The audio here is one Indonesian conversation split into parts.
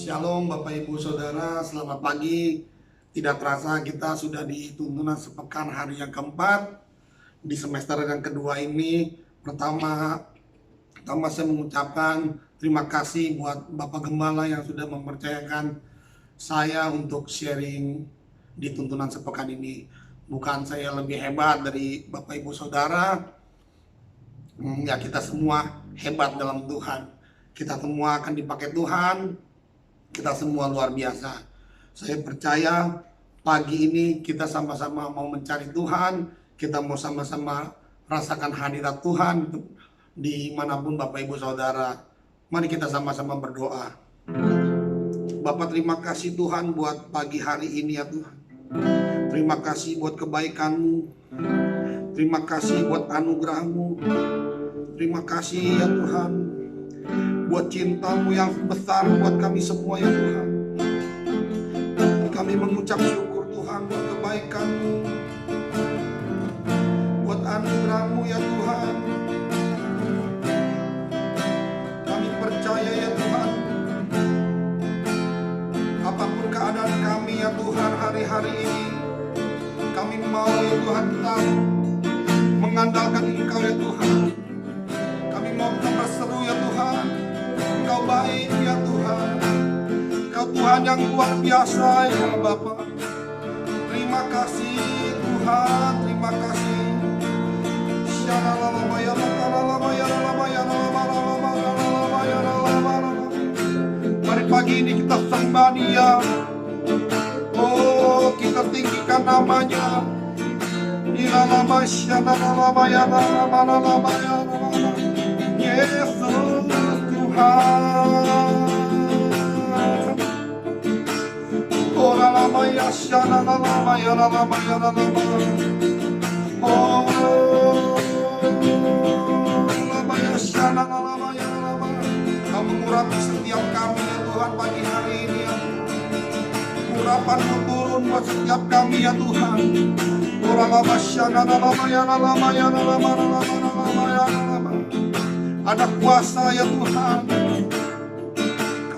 Shalom Bapak Ibu Saudara, selamat pagi. Tidak terasa kita sudah di tuntunan sepekan hari yang keempat di semester yang kedua ini. Pertama saya mengucapkan terima kasih buat Bapak Gembala yang sudah mempercayakan saya untuk sharing di tuntunan sepekan ini. Bukan saya lebih hebat dari Bapak Ibu Saudara, ya kita semua hebat dalam Tuhan. Kita semua akan dipakai Tuhan. Kita semua luar biasa. Saya percaya pagi ini kita sama-sama mau mencari Tuhan. Kita mau sama-sama rasakan hadirat Tuhan dimanapun Bapak Ibu Saudara. Mari kita sama-sama berdoa. Bapak, terima kasih Tuhan buat pagi hari ini ya Tuhan. Terima kasih buat kebaikan-Mu. Terima kasih buat anugerah-Mu. Terima kasih ya Tuhan buat cinta-Mu yang besar buat kami semua ya Tuhan. Kami mengucap syukur Tuhan buat kebaikan-Mu, buat anugerah-Mu ya Tuhan. Kami percaya ya Tuhan, apapun keadaan kami ya Tuhan hari-hari ini, kami mau ya Tuhan tetap mengandalkan Engkau ya Tuhan. Kami mau tetap berseru ya Tuhan, Engkau baik ya Tuhan. Engkau Tuhan yang luar biasa ya Bapa. Terima kasih Tuhan, terima kasih. Mari pagi ini kita sembah Dia. Oh, kita tinggikan namanya. Yesus Tuhan. Oh lama ya shana lama ya lama ya lama. Oh lama ya shana lama ya lama. Kau mengurapi setiap kami ya Tuhan pagi hari ini ya. Urapan-Mu turun buat setiap kami ya Tuhan. Oh lama shana lama ya lama ya lama ya lama. Ada kuasa ya Tuhan.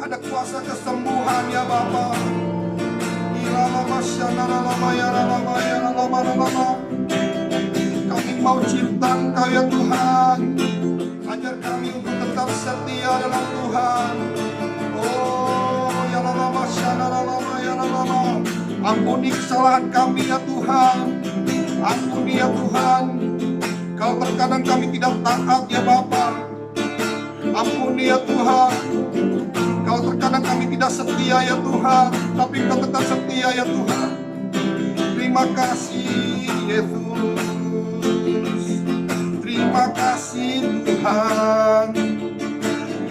Ada kuasa kesembuhan ya Bapa. Kami mau cinta Engkau ya Tuhan. Ajar kami untuk tetap setia dalam Tuhan. Oh ya lama ya lama. Ampuni kesalahan kami ya Tuhan. Ampuni ya Tuhan. Kalau terkadang kami tidak taat ya Bapa. Ampuni ya Tuhan. Kalau terkadang kami tidak setia ya Tuhan, tapi Engkau tetap setia ya Tuhan. Terima kasih Yesus. Terima kasih Tuhan.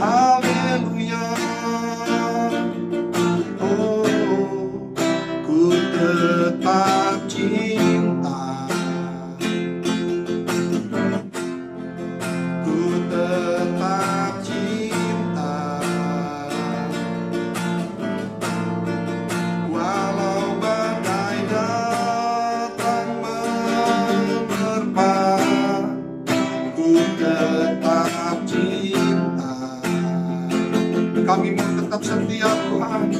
Haleluya. Oh, ku tetap cinta. Ku tetap cinta. Walau badai datang menerpa, ku tetap cinta. Kami mau tetap setia Tuhan.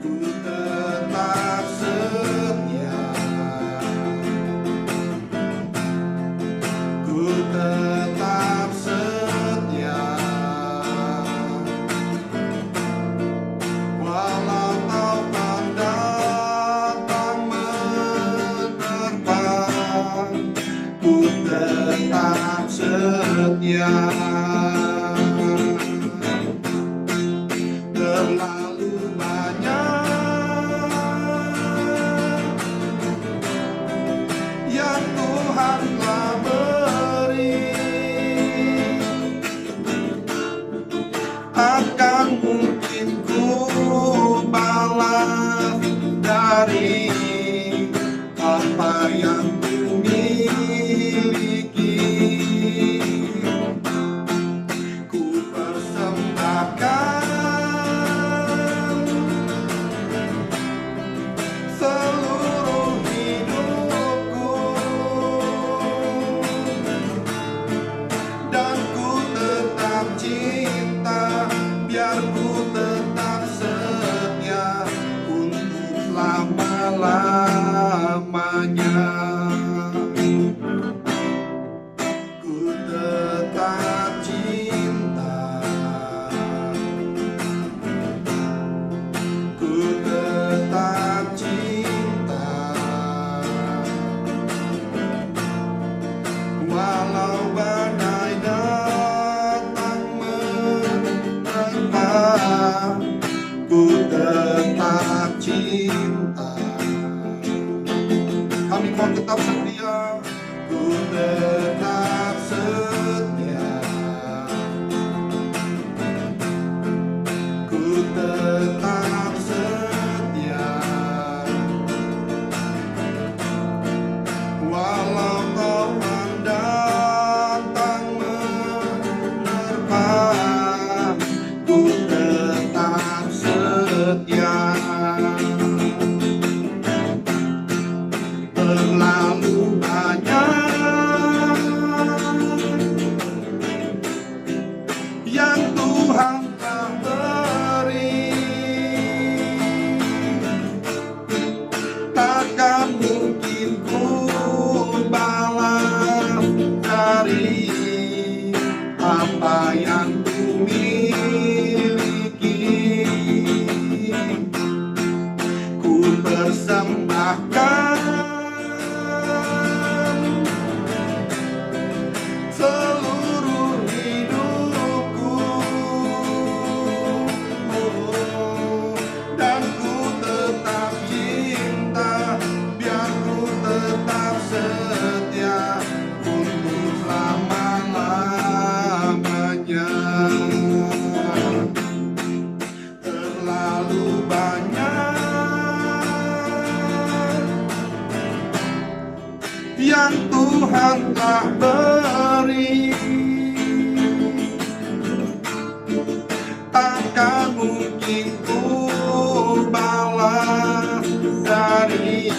Ku tetap setia. Ku tetap setia. Walau taufan datang menerpa, ku tetap setia. Terlalu banyak yang Tuhan telah beri, akan mungkin ku balas dari apa yang ku miliki. Ku persembahkan seluruh hidupku, dan ku tetap cinta ku tetap cinta. Kami mau tetap setia, ku tetap setia, ku tetap setia. Walau Tuhan datang menerpa, ku tetap setia. Terlalu banyak yang Tuhan telah beri, takkan mungkin ku balas dari apa yang ku miliki. Ku persembahkan seluruh hidupku, dan ku tetap cinta, biar ku tetap setia untuk selama-lamanya. Terlalu banyak yang Tuhan telah beri, takkan mungkin ku balas dari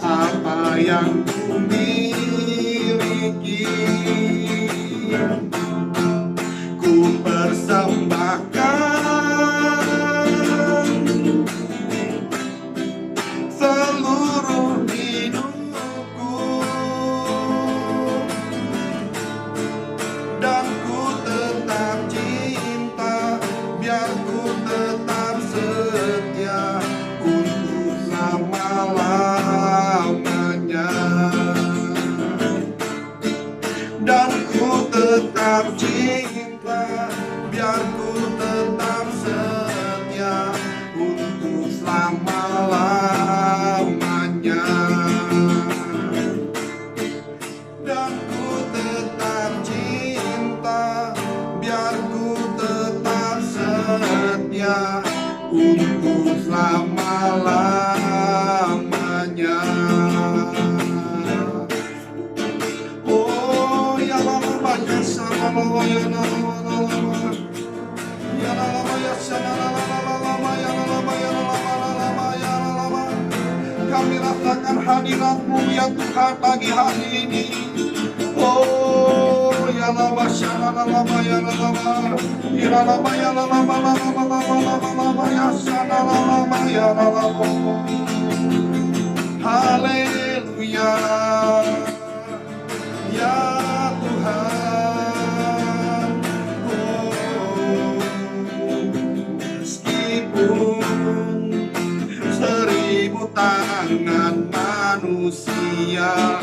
apa yang ku miliki. Ku persembahkan seluruh hidupku, dan ku tetap cinta, biar ku tetap setia untuk selama-lamanya. Dan ku tetap cinta, biar ku tetap setia untuk selama-lamanya. Dan ku tetap cinta, biar ku tetap setia untuk selama-lamanya. Oh ya lama ya sama ya lama ya lama ya sama lama ya lama ya lama ya lama. Kami rasakan hadirat-Mu ya Tuhan pagi hari ini. Oh ya lama sama lama ya lama ya lama ya lama lama ya sama lama ya lama. Haleluya ya Tuhan. Oh, meskipun 1000 tangan manusia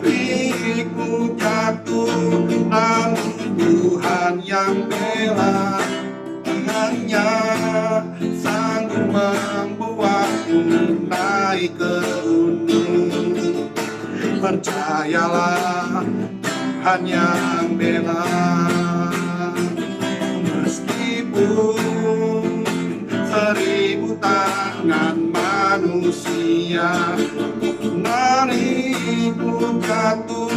riku jatuh, namun Tuhan yang bela. Tangannya sanggup membuatku naik ke gunung. Percayalah, Tuhan yang bela. Meskipun 1000 tangan manusia menariku jatuh,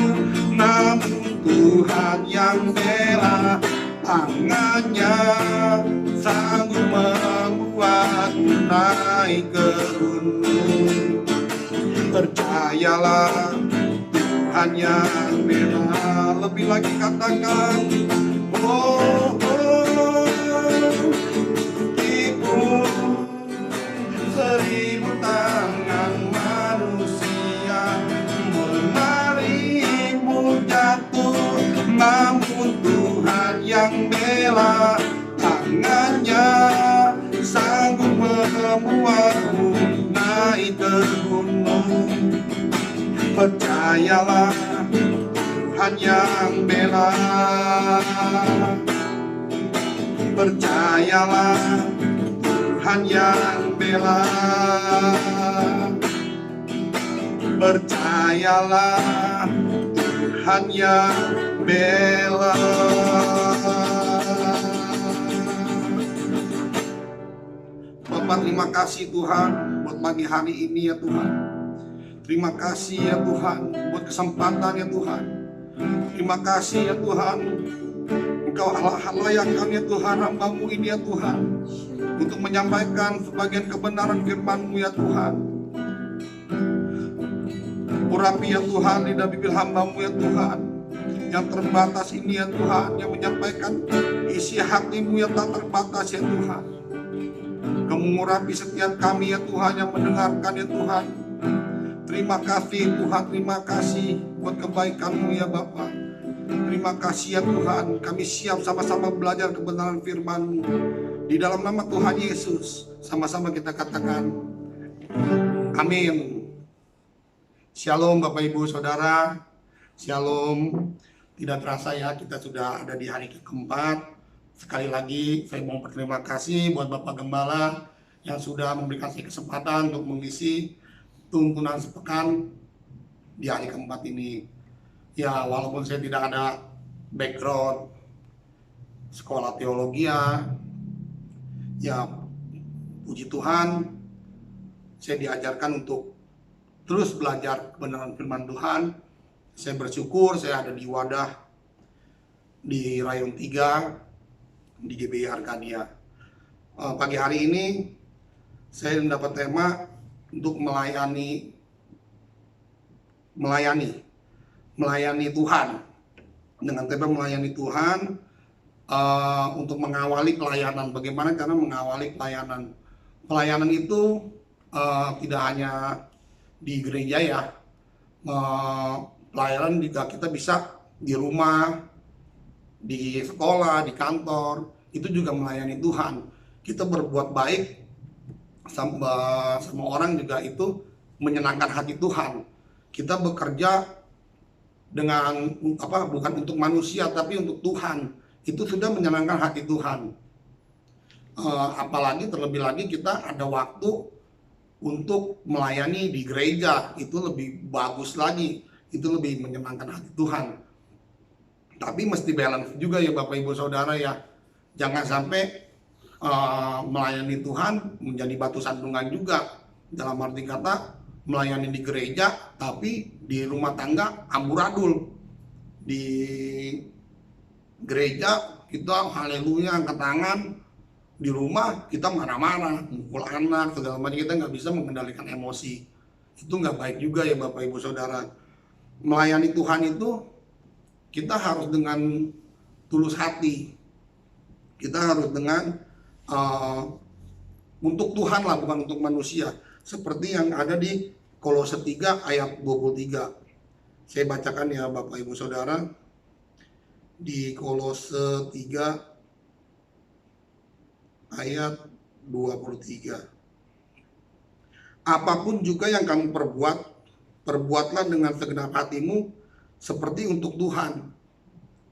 namun Tuhan yang bela. Tangannya sanggup membuatku naik ke gunung. Percayalah, Tuhan yang bela. Lebih lagi katakan, oh, oh, meskipun 1000 tangan manusia menarikmu jatuh, namun Tuhan yang bela. Tangannya sanggup membuatmu naik ke gunung. Percayalah, Tuhan yang bela. Percayalah Tuhan yang bela, percayalah Tuhan yang bela. Bapak, terima kasih Tuhan buat pagi hari ini ya Tuhan. Terima kasih ya Tuhan buat kesempatan ya Tuhan. Terima kasih ya Tuhan, Engkau layakan ya Tuhan hamba-Mu ini ya Tuhan, untuk menyampaikan sebagian kebenaran firman-Mu ya Tuhan. Urapi ya Tuhan lidah bibir hamba-Mu ya Tuhan, yang terbatas ini ya Tuhan, yang menyampaikan isi hati-Mu yang tak terbatas ya Tuhan. Kamu mengurapi setiap kami ya Tuhan yang mendengarkan ya Tuhan. Terima kasih Tuhan, terima kasih buat kebaikan-Mu ya Bapa. Terima kasih ya Tuhan, kami siap sama-sama belajar kebenaran firman-Mu. Di dalam nama Tuhan Yesus, sama-sama kita katakan amin. Shalom Bapak Ibu Saudara, Shalom. Tidak terasa ya, kita sudah ada di hari keempat. Sekali lagi saya mau berterima kasih buat Bapak Gembala yang sudah memberikan saya kesempatan untuk mengisi tuntunan sepekan di hari keempat ini. Ya, walaupun saya tidak ada background sekolah teologi ya puji Tuhan, saya diajarkan untuk terus belajar kebenaran firman Tuhan. Saya bersyukur saya ada di wadah di Rayon 3 di GBI Arkadia. Pagi hari ini saya mendapat tema untuk melayani Tuhan. Dengan tema melayani Tuhan, untuk mengawali pelayanan. Bagaimana cara mengawali pelayanan? Pelayanan itu tidak hanya di gereja ya. Pelayanan juga kita bisa di rumah, di sekolah, di kantor. Itu juga melayani Tuhan. Kita berbuat baik sama orang juga itu menyenangkan hati Tuhan. Kita bekerja dengan bukan untuk manusia tapi untuk Tuhan, itu sudah menyenangkan hati Tuhan. Apalagi terlebih lagi kita ada waktu untuk melayani di gereja, itu lebih bagus lagi, itu lebih menyenangkan hati Tuhan. Tapi mesti balance juga ya Bapak Ibu Saudara ya, jangan sampai melayani Tuhan menjadi batu sandungan juga. Dalam arti kata melayani di gereja tapi di rumah tangga amburadul. Di gereja kita haleluya angkat tangan, di rumah kita marah-marah, mukul anak segala macam, kita nggak bisa mengendalikan emosi. Itu nggak baik juga ya Bapak Ibu Saudara. Melayani Tuhan itu kita harus dengan tulus hati, kita harus dengan untuk Tuhan lah, bukan untuk manusia. Seperti yang ada di Kolose 3 ayat 23. Saya bacakan ya Bapak Ibu Saudara. Di Kolose 3 ayat 23. Apapun juga yang kamu perbuat, perbuatlah dengan segenap hatimu seperti untuk Tuhan,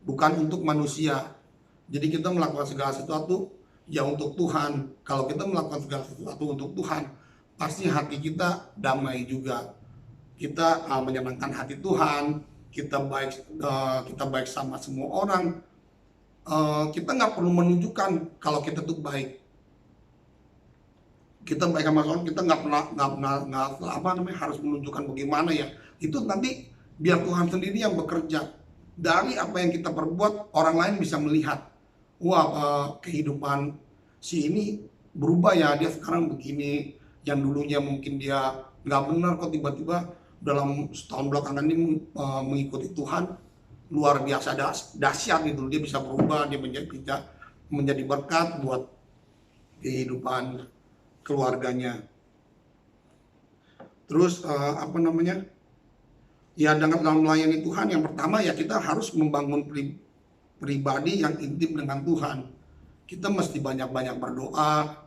bukan untuk manusia. Jadi kita melakukan segala sesuatu ya untuk Tuhan. Kalau kita melakukan segala sesuatu untuk Tuhan, pasti hati kita damai juga. Kita menyenangkan hati Tuhan, kita baik sama semua orang. Kita nggak perlu menunjukkan kalau kita tuh baik. Kita baik sama orang, kita nggak harus menunjukkan bagaimana ya. Itu nanti biar Tuhan sendiri yang bekerja. Dari apa yang kita perbuat, orang lain bisa melihat, wah kehidupan si ini berubah ya, dia sekarang begini. Yang dulunya mungkin dia nggak benar kok tiba-tiba dalam setahun belakangan ini mengikuti Tuhan, luar biasa dahsyat gitu. Dia bisa berubah, dia menjadi berkat buat kehidupan keluarganya. Terus ya dalam melayani Tuhan, yang pertama ya kita harus membangun pribadi yang intim dengan Tuhan. Kita mesti banyak-banyak berdoa,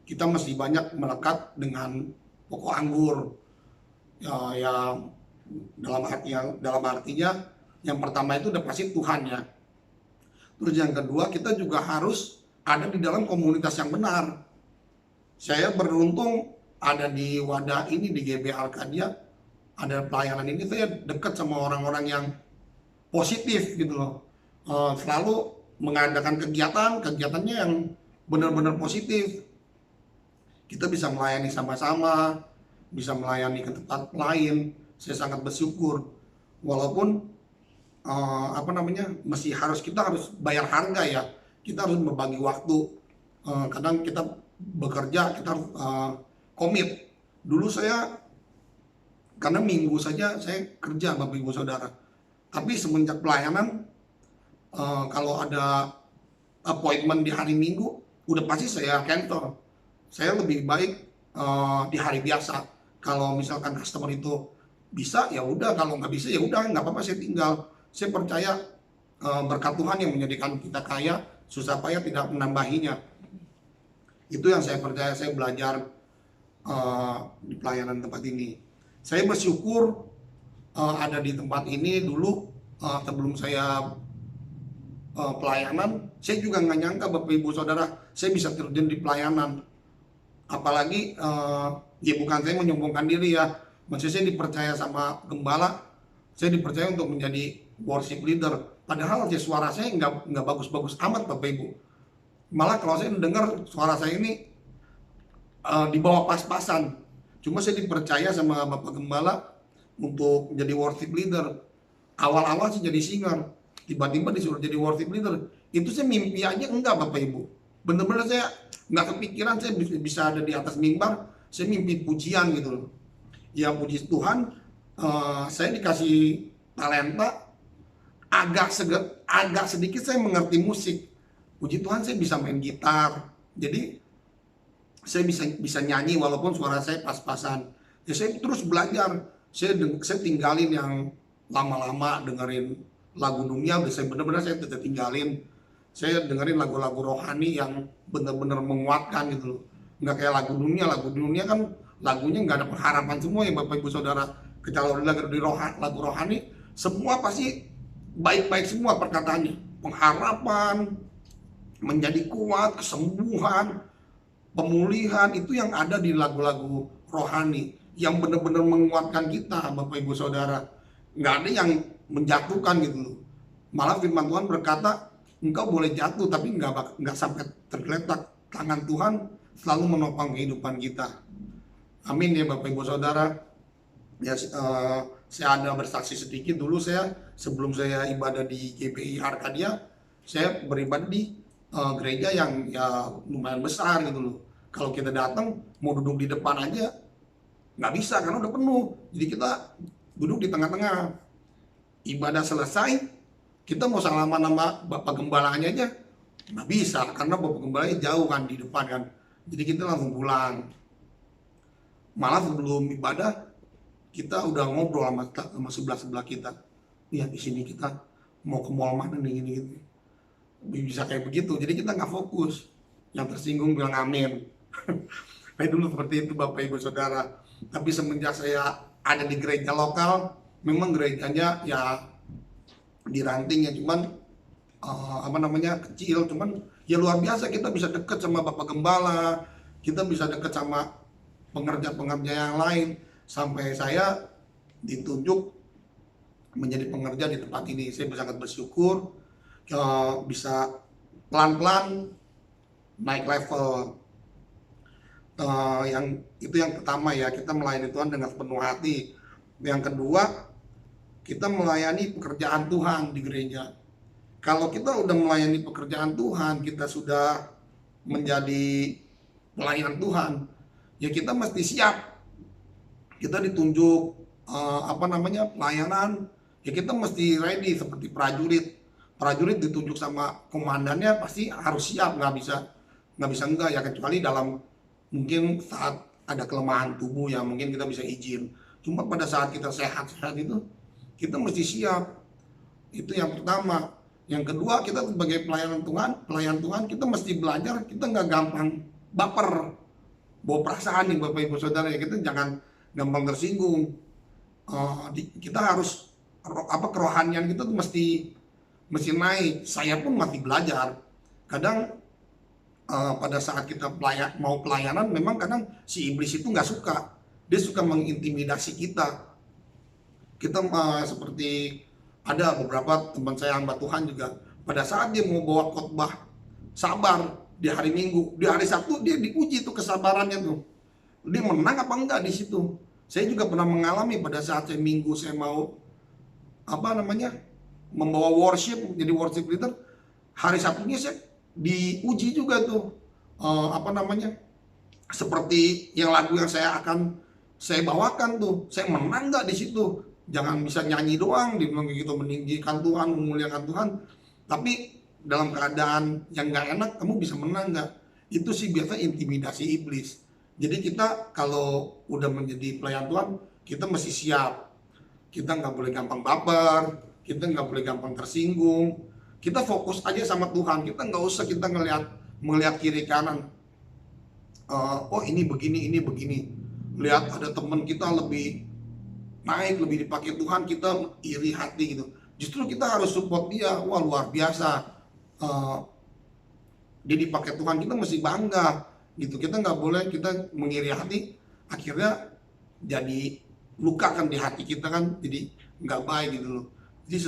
kita mesti banyak melekat dengan pokok anggur. Ya dalam artinya yang pertama itu udah pasti Tuhan ya. Terus yang kedua kita juga harus ada di dalam komunitas yang benar. Saya beruntung ada di wadah ini, di GB Arkadia, ada pelayanan ini, saya dekat sama orang-orang yang positif gitu loh. Selalu mengadakan kegiatannya yang benar-benar positif. Kita bisa melayani sama-sama, bisa melayani ke tempat lain. Saya sangat bersyukur, walaupun kita harus bayar harga ya. Kita harus berbagi waktu. Kadang kita bekerja, kita harus komit. Dulu saya, karena minggu saja saya kerja, Bapak Ibu Saudara. Tapi semenjak pelayanan, kalau ada appointment di hari Minggu, udah pasti saya cancel. Saya lebih baik di hari biasa. Kalau misalkan customer itu bisa, ya udah. Kalau nggak bisa, ya udah, nggak apa-apa, saya tinggal. Saya percaya berkat Tuhan yang menjadikan kita kaya, susah payah tidak menambahinya. Itu yang saya percaya. Saya belajar di pelayanan tempat ini. Saya bersyukur ada di tempat ini. Dulu sebelum saya pelayanan, saya juga nggak nyangka, Bapak Ibu Saudara, saya bisa terjun di pelayanan. Apalagi ya bukan saya menyombongkan diri ya, maksudnya saya dipercaya sama gembala, saya dipercaya untuk menjadi worship leader. Padahal ya suara saya nggak bagus-bagus amat, Bapak Ibu. Malah kalau saya mendengar suara saya ini di bawah pas-pasan. Cuma saya dipercaya sama Bapak Gembala untuk menjadi worship leader. Awal-awal sih jadi singer, tiba-tiba disuruh jadi worship leader. Itu saya mimpi aja enggak, Bapak Ibu. Bener-bener saya nggak kepikiran saya bisa ada di atas mimbar. Saya mimpi pujian gitu loh. Ya puji Tuhan, saya dikasih talenta. Agak sedikit saya mengerti musik. Puji Tuhan saya bisa main gitar. Jadi saya bisa nyanyi walaupun suara saya pas-pasan. Ya saya terus belajar. Saya tinggalin yang lama-lama dengerin lagu dunia. Saya benar-benar saya tinggalin. Saya dengerin lagu-lagu rohani yang benar-benar menguatkan gitu loh. Nggak kayak lagu dunia. Lagu dunia kan lagunya nggak ada pengharapan semua ya, Bapak Ibu Saudara. Kalau lagu rohani, semua pasti baik-baik semua perkataannya. Pengharapan, menjadi kuat, kesembuhan, pemulihan, itu yang ada di lagu-lagu rohani yang benar-benar menguatkan kita, Bapak Ibu Saudara. Nggak ada yang menjatuhkan gitu loh. Malah firman Tuhan berkata, engkau boleh jatuh tapi nggak sampai tergeletak. Tangan Tuhan selalu menopang kehidupan kita. Amin ya Bapak Ibu Saudara. Ya, saya ada bersaksi sedikit. Dulu sebelum saya ibadah di GPI Arkadia, saya beribadah di gereja yang ya lumayan besar gitu loh. Kalau kita datang mau duduk di depan aja nggak bisa karena udah penuh. Jadi kita duduk di tengah-tengah. Ibadah selesai, kita mau salaman sama Bapak Gembalanya aja nggak bisa karena Bapak Gembalanya jauh kan di depan kan. Jadi kita langsung pulang. Malah sebelum ibadah kita udah ngobrol sama sebelah kita. Ya di sini kita mau ke mall mana nih gini. Bisa kayak begitu, jadi kita nggak fokus. Yang tersinggung bilang amin. Nah dulu seperti itu Bapak Ibu Saudara. Tapi semenjak saya ada di gereja lokal, memang gerejanya ya di ranting ya, cuman kecil, cuman ya luar biasa. Kita bisa deket sama Bapak Gembala, kita bisa deket sama pengerja-pengerja yang lain, sampai saya ditunjuk menjadi pengerja di tempat ini. Saya sangat bersyukur. Bisa pelan-pelan naik level. Yang pertama ya, kita melayani Tuhan dengan sepenuh hati. Yang kedua, kita melayani pekerjaan Tuhan di gereja. Kalau kita udah melayani pekerjaan Tuhan, kita sudah menjadi pelayan Tuhan, ya kita mesti siap. Kita ditunjuk pelayanan, ya kita mesti ready seperti prajurit. Prajurit ditunjuk sama komandannya pasti harus siap, nggak bisa enggak ya, kecuali dalam mungkin saat ada kelemahan tubuh ya mungkin kita bisa izin. Cuma pada saat kita sehat-sehat itu kita mesti siap. Itu yang pertama. Yang kedua, kita sebagai pelayan Tuhan kita mesti belajar, kita nggak gampang baper, bawa perasaan nih Bapak Ibu Saudara ya. Kita jangan gampang tersinggung. Kita harus kerohanian kita tuh mesti naik. Saya pun masih belajar. Kadang pada saat kita mau pelayanan, memang kadang si iblis itu nggak suka, dia suka mengintimidasi kita. Kita seperti ada beberapa teman saya hamba Tuhan juga, pada saat dia mau bawa khotbah sabar di hari Minggu, di hari Sabtu dia diuji tuh kesabarannya tuh, dia menang apa enggak di situ. Saya juga pernah mengalami pada saat saya Minggu saya mau membawa worship, jadi worship leader, hari Sabtunya saya diuji juga tuh, seperti yang lagu yang saya bawakan tuh, saya menang nggak di situ. Jangan bisa nyanyi doang, dibilang gitu, meninggikan Tuhan, memuliakan Tuhan, tapi dalam keadaan yang nggak enak, kamu bisa menang nggak? Itu sih biasanya intimidasi iblis. Jadi kita kalau udah menjadi pelayan Tuhan, kita mesti siap. Kita nggak boleh gampang baper, kita nggak boleh gampang tersinggung. Kita fokus aja sama Tuhan, kita nggak usah kita melihat kiri kanan. Oh ini begini, lihat ada teman kita lebih naik, lebih dipakai Tuhan, kita iri hati gitu. Justru kita harus support dia. Wah luar biasa, dia dipakai Tuhan, kita mesti bangga gitu. Kita nggak boleh kita mengiri hati, akhirnya jadi luka kan di hati kita kan, jadi nggak baik gitu loh. Jadi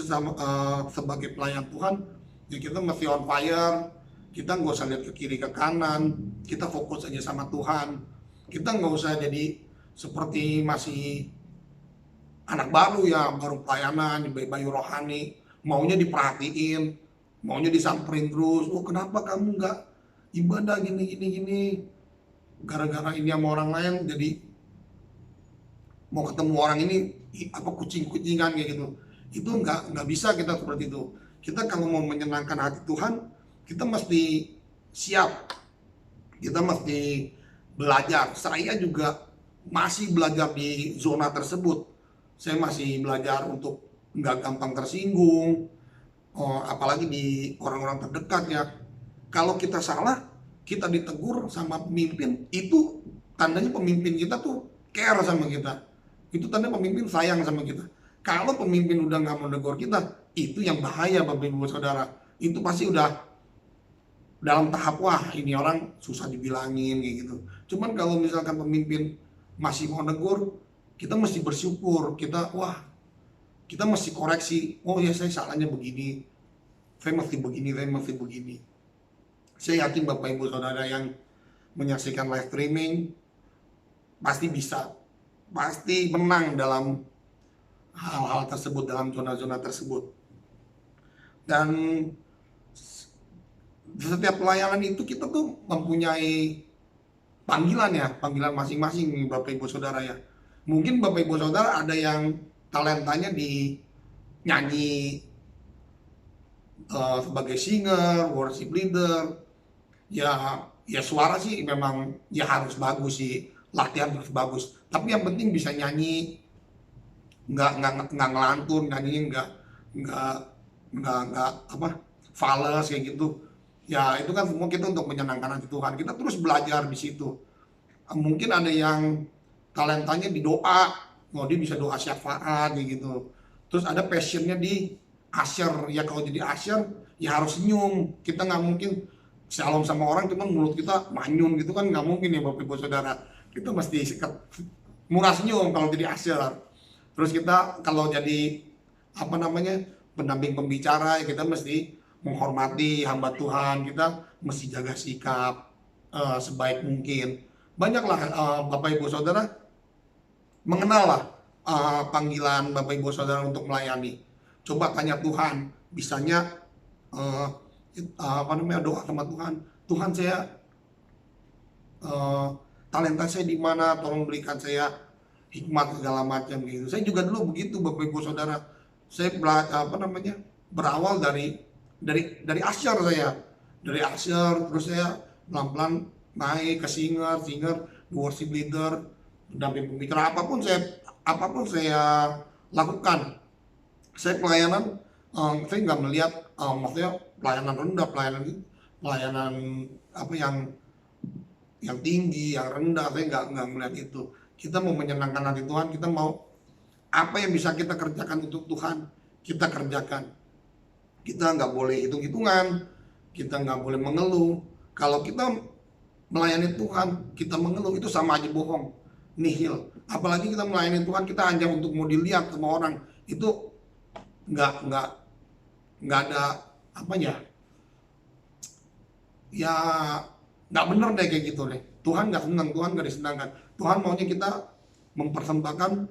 sebagai pelayan Tuhan ya kita mesti on fire. Kita nggak usah lihat ke kiri ke kanan, kita fokus aja sama Tuhan. Kita nggak usah jadi seperti masih anak baru ya, baru pelayanan, bayi rohani, maunya diperhatiin, maunya disamperin terus. Oh kenapa kamu nggak ibadah gini, gara-gara ini sama orang lain jadi mau ketemu orang ini kucing-kucingan kayak gitu. Itu nggak bisa kita seperti itu. Kita kalau mau menyenangkan hati Tuhan, kita mesti siap, kita mesti belajar. Saya juga masih belajar di zona tersebut. Saya masih belajar untuk nggak gampang tersinggung, apalagi di orang-orang terdekat ya. Kalau kita salah, kita ditegur sama pemimpin, itu tandanya pemimpin kita tuh care sama kita. Itu tanda pemimpin sayang sama kita. Kalau pemimpin udah nggak mau negur kita, itu yang bahaya Bapak Ibu Saudara. Itu pasti udah dalam tahap wah ini orang susah dibilangin kayak gitu. Cuman kalau misalkan pemimpin masih mau negur, kita mesti bersyukur. Kita mesti koreksi. Oh ya saya salahnya begini, saya mesti begini. Saya yakin Bapak Ibu Saudara yang menyaksikan live streaming pasti bisa, pasti menang dalam hal-hal tersebut, dalam zona-zona tersebut. Dan di setiap pelayanan itu kita tuh mempunyai panggilan ya, panggilan masing-masing nih Bapak Ibu Saudara ya. Mungkin Bapak Ibu Saudara ada yang talentanya di nyanyi, sebagai singer, worship leader. Ya suara sih memang ya harus bagus sih, latihan harus bagus. Tapi yang penting bisa nyanyi, nggak ngelantun, nyanyinya nggak fals kayak gitu. Ya itu kan semua kita untuk menyenangkan hati Tuhan. Kita terus belajar di situ. Mungkin ada yang talentanya di doa, dia bisa doa syafaat gitu. Terus ada passionnya di usher. Ya kalau jadi usher ya harus senyum. Kita nggak mungkin shalom sama orang cuman mulut kita manyun gitu kan, nggak mungkin ya Bapak Ibu Saudara. Kita mesti murah senyum kalau jadi usher. Terus kita kalau jadi pendamping pembicara ya kita mesti menghormati hamba Tuhan, kita mesti jaga sikap sebaik mungkin. Banyaklah Bapak Ibu Saudara mengenallah panggilan Bapak Ibu Saudara untuk melayani. Coba tanya Tuhan, bisanya doa sama Tuhan. Tuhan saya talenta saya di mana, tolong berikan saya hikmat segala macam gitu. Saya juga dulu begitu Bapak Ibu Saudara. Saya berawal dari usher saya. Dari usher terus saya pelan-pelan naik ke singer, worship leader, pendamping pembicara, apapun saya lakukan. Saya pelayanan, saya nggak melihat maksudnya pelayanan rendah, pelayanan yang tinggi, yang rendah, saya nggak melihat itu. Kita mau menyenangkan hati Tuhan, kita mau apa yang bisa kita kerjakan untuk Tuhan, kita kerjakan. Kita nggak boleh hitung-hitungan, kita nggak boleh mengeluh. Kalau kita melayani Tuhan, kita mengeluh, itu sama aja bohong, nihil. Apalagi kita melayani Tuhan, kita hanya untuk mau dilihat sama orang, itu nggak ada apanya, ya nggak bener deh kayak gitu deh. Tuhan nggak senang, Tuhan nggak disenangkan. Tuhan maunya kita mempersembahkan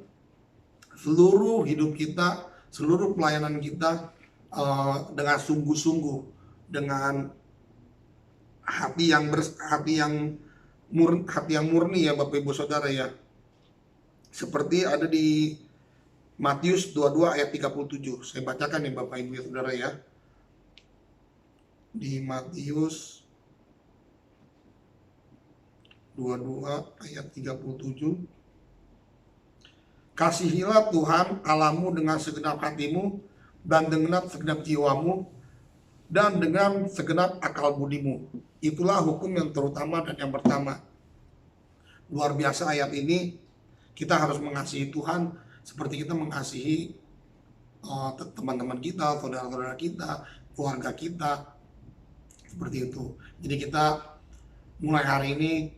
seluruh hidup kita, seluruh pelayanan kita dengan sungguh-sungguh, dengan hati yang murni ya Bapak Ibu Saudara ya. Seperti ada di Matius 22 ayat 37. Saya bacakan ya Bapak Ibu ya Saudara ya. Di Matius 22 ayat 37. Kasihilah Tuhan Allahmu dengan segenap hatimu dan dengan segenap jiwamu dan dengan segenap akal budimu. Itulah hukum yang terutama dan yang pertama. Luar biasa ayat ini. Kita harus mengasihi Tuhan seperti kita mengasihi teman-teman kita, saudara-saudara kita, keluarga kita. Seperti itu. Jadi kita mulai hari ini,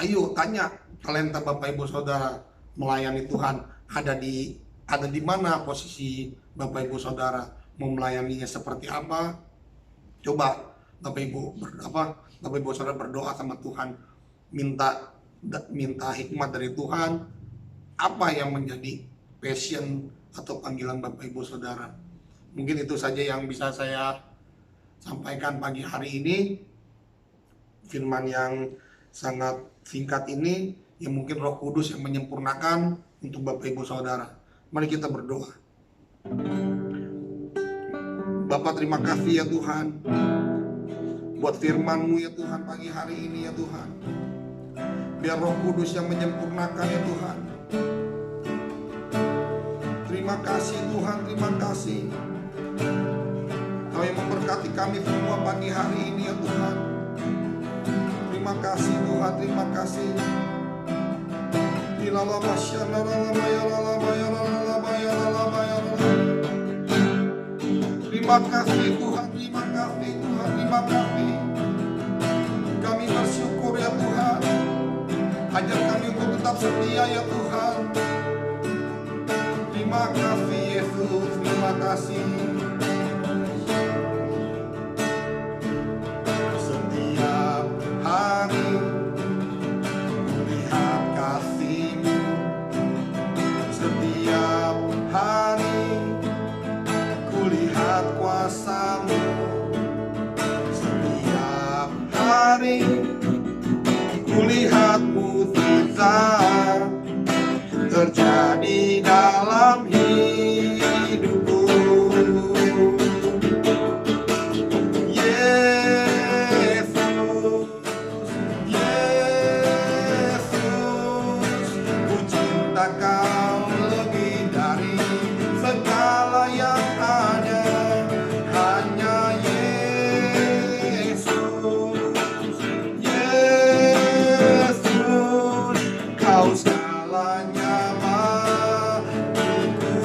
ayo tanya talenta Bapak Ibu Saudara melayani Tuhan. Ada di mana posisi Bapak Ibu Saudara, mau melayaninya seperti apa? Coba Bapak Ibu Saudara berdoa sama Tuhan, minta hikmat dari Tuhan, apa yang menjadi passion atau panggilan Bapak Ibu Saudara. Mungkin itu saja yang bisa saya sampaikan pagi hari ini. Firman yang sangat singkat ini, yang mungkin Roh Kudus yang menyempurnakan untuk Bapak Ibu Saudara. Mari kita berdoa. Bapak, terima kasih ya Tuhan buat firman-Mu ya Tuhan pagi hari ini ya Tuhan. Biar Roh Kudus yang menyempurnakan ya Tuhan. Terima kasih Tuhan, terima kasih. Kau yang memberkati kami semua pagi hari ini ya Tuhan. Terima kasih Tuhan, terima kasih. Terima kasih Tuhan, terima kasih Tuhan, terima kasih. Kami bersyukur ya Tuhan. Ajar kami untuk tetap setia ya Tuhan. Terima kasih Yesus, terima kasih. Setiap hari kulihat kasih-Mu. Setiap hari kulihat kuasa-Mu. Setiap hari kulihat mukjizat terjadi dalam hidupku. Yesus, Yesus, ku cinta Kau lebih dari segala yang ada. Hanya Yesus, Yesus, Kau segalanya bagiku.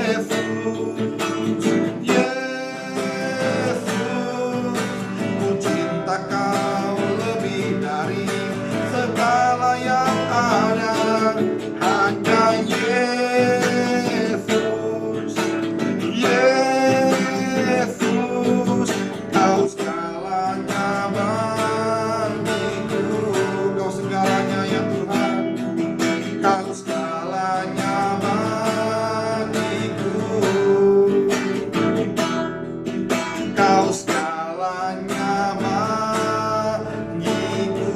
Yesus, Yesus, ku cinta Kau lebih dari segala yang ada. Hanya Yesus, Yesus, Kau segalanya bagiku. Kau segalanya ya Tuhan. Kau segalanya bagiku. Kau segalanya bagiku.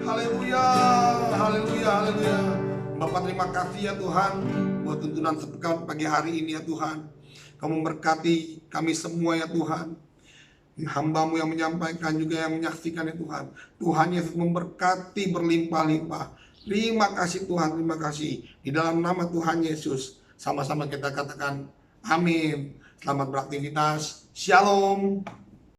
Haleluya, haleluya, haleluya. Bapak terima kasih ya Tuhan buat tuntunan sepekan pagi hari ini ya Tuhan. Kau memberkati kami semua ya Tuhan. Hamba-Mu yang menyampaikan juga yang menyaksikan ya Tuhan. Tuhan Yesus memberkati berlimpah-limpah. Terima kasih Tuhan, terima kasih. Di dalam nama Tuhan Yesus, sama-sama kita katakan amin. Selamat beraktivitas. Shalom.